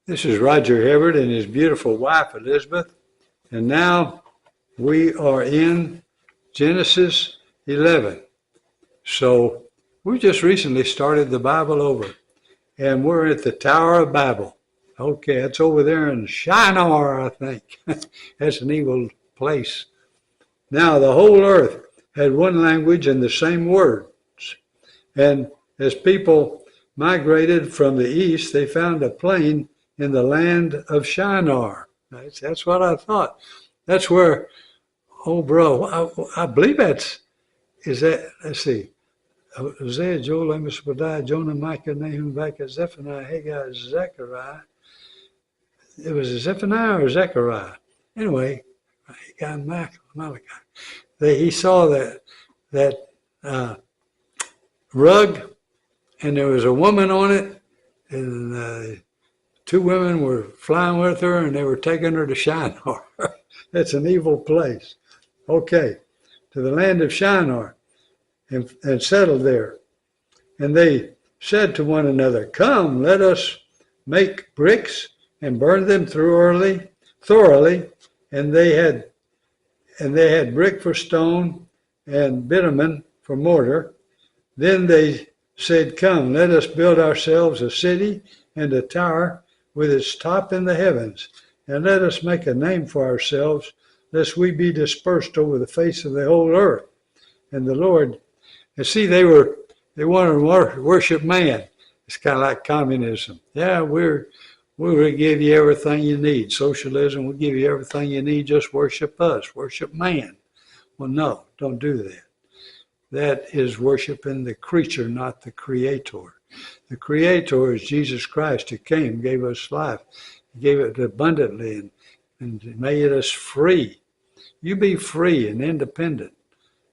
This is Roger Hebard and his beautiful wife, Elizabeth. And now we are in Genesis 11. So we just recently started the Bible over, and we're at the Tower of Babel. Okay, it's over there in Shinar, I think. That's an evil place. Now the whole earth had one language and the same words. And as people migrated from the east, they found a plain in the land of Shinar. That's what I thought. That's where, oh, bro, I believe let's see, Hosea, Joel, Amos, Obadiah, Jonah, Micah, Nahum, Micah, Zephaniah, Haggai, Zechariah. It was Zephaniah or Zechariah. Anyway, Haggai, Malachi. He saw that rug, and there was a woman on it, and two women were flying with her, and they were taking her to Shinar. That's an evil place. Okay, to the land of Shinar, and settled there. And they said to one another, "Come, let us make bricks and burn them thoroughly. And they had brick for stone and bitumen for mortar. Then they said, Come, let us build ourselves a city and a tower with its top in the heavens, and let us make a name for ourselves, lest we be dispersed over the face of the whole earth." And the Lord, and see, they wanted to worship man. It's kind of like communism. Yeah, we're going to give you everything you need. Socialism will give you everything you need. Just worship us, worship man. Well, no, don't do that. That is worshiping the creature, not the creator. The creator is Jesus Christ, who came, gave us life, gave it abundantly, and made us free. You be free and independent.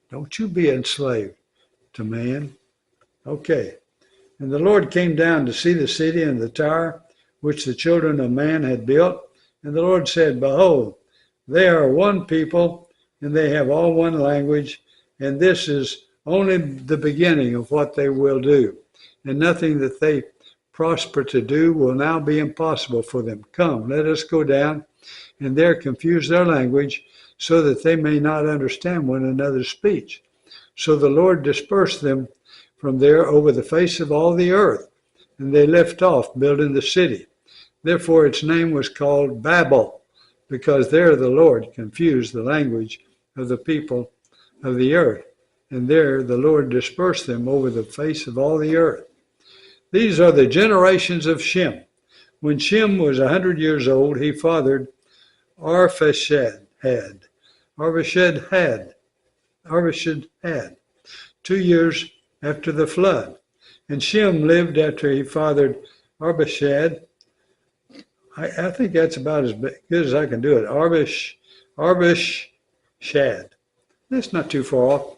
Don't you be enslaved to man. Okay. And the Lord came down to see the city and the tower which the children of man had built. And the Lord said, Behold, they are one people, and they have all one language, and this is only the beginning of what they will do. And nothing that they prosper to do will now be impossible for them. Come, let us go down, and there confuse their language, so that they may not understand one another's speech. So the Lord dispersed them from there over the face of all the earth, and they left off building the city. Therefore its name was called Babel, because there the Lord confused the language of the people of the earth. And there the Lord dispersed them over the face of all the earth. These are the generations of Shem. When Shem was 100 years old, he fathered Arphaxad, 2 years after the flood. And Shem lived after he fathered Arphaxad. I think that's about as good as I can do it. Arphaxad. That's not too far off.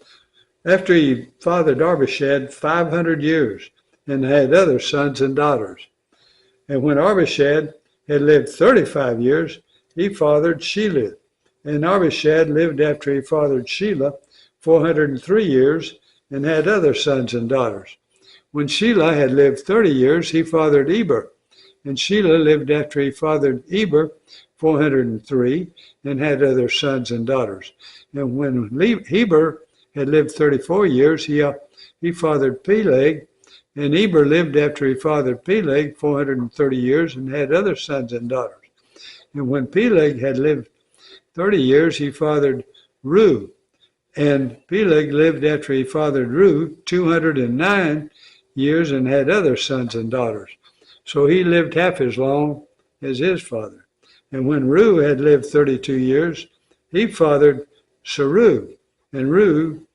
After he fathered Arphaxad 500 years, and had other sons and daughters. And when Arphaxad had lived 35 years, he fathered Shelah. And Arphaxad lived after he fathered Shelah 403 years, and had other sons and daughters. When Shelah had lived 30 years, he fathered Eber. And Shelah lived after he fathered Eber 403, and had other sons and daughters. And when Heber had lived 34 years, he fathered Peleg. And Eber lived after he fathered Peleg 430 years, and had other sons and daughters. And when Peleg had lived 30 years, he fathered Ru. And Peleg lived after he fathered Ru 209 years, and had other sons and daughters. So he lived half as long as his father. And when Ru had lived 32 years, he fathered Saru. And Ru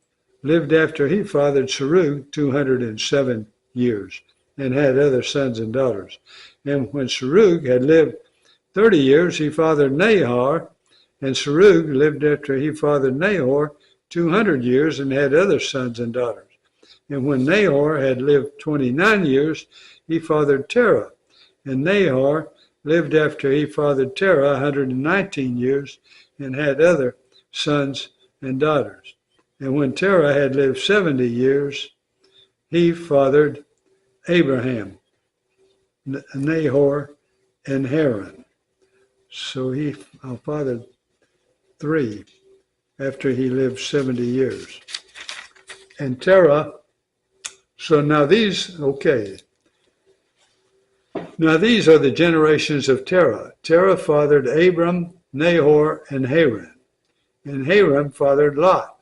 lived after he fathered Saru 207 years, and had other sons and daughters. And when Serug had lived 30 years, he fathered Nahor. And Serug lived after he fathered Nahor 200 years, and had other sons and daughters. And when Nahor had lived 29 years, he fathered Terah. And Nahor lived after he fathered Terah 119 years, and had other sons and daughters. And when Terah had lived 70 years, he fathered Abraham, Nahor, and Haran. So he fathered 3 after he lived 70 years. And Terah, so now these are the generations of Terah. Terah fathered Abram, Nahor, and Haran. And Haran fathered Lot.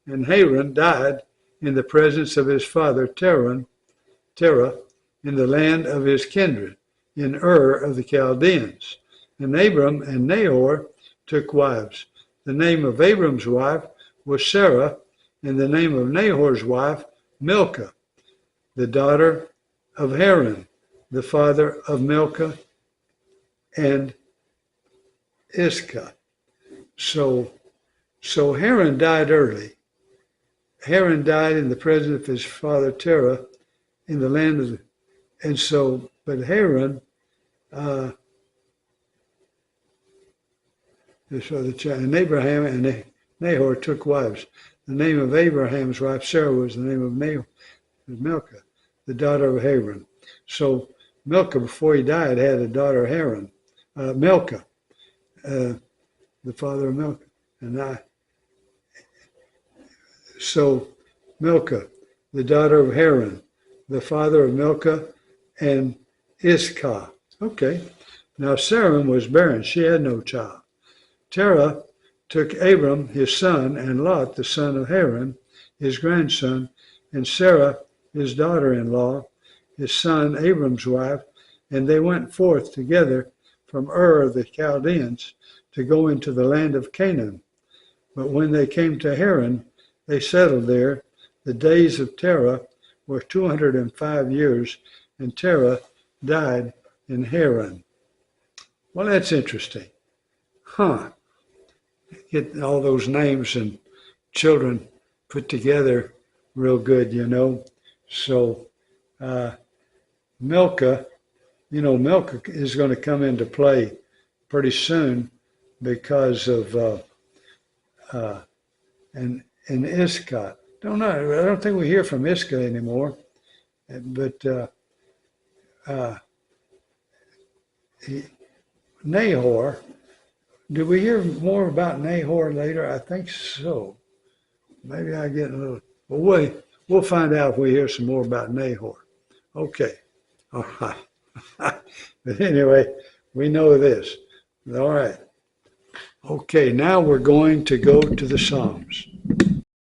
And Haran died in the presence of his father Terah, in the land of his kindred, in Ur of the Chaldeans. And Abram and Nahor took wives. The name of Abram's wife was Sarah, and the name of Nahor's wife, Milcah, the daughter of Haran, the father of Milcah and Iscah. So Haran died early. Haran died in the presence of his father Terah in the land of but Haran, and Abraham and Nahor took wives. The name of Abraham's wife Sarah was the name of Milcah, the daughter of Haran. So Milcah, before he died, had a daughter, Milcah, the father of Milcah. So Milcah, the daughter of Haran, the father of Milcah and Iscah. Okay. Now Sarah was barren. She had no child. Terah took Abram, his son, and Lot, the son of Haran, his grandson, and Sarah, his daughter-in-law, his son Abram's wife, and they went forth together from Ur of the Chaldeans to go into the land of Canaan. But when they came to Haran, they settled there. The days of Terah were 205 years, and Terah died in Haran. Well, that's interesting. Get all those names and children put together real good, So Milcah, Milcah is going to come into play pretty soon because of and Iscah. Don't know. I don't think we hear from Iscah anymore, but Nahor. Do we hear more about Nahor later? I think so. Maybe I get a little. Well, we'll find out if we hear some more about Nahor. Okay. All right. But anyway, we know this. All right. Okay, now we're going to go to the Psalms.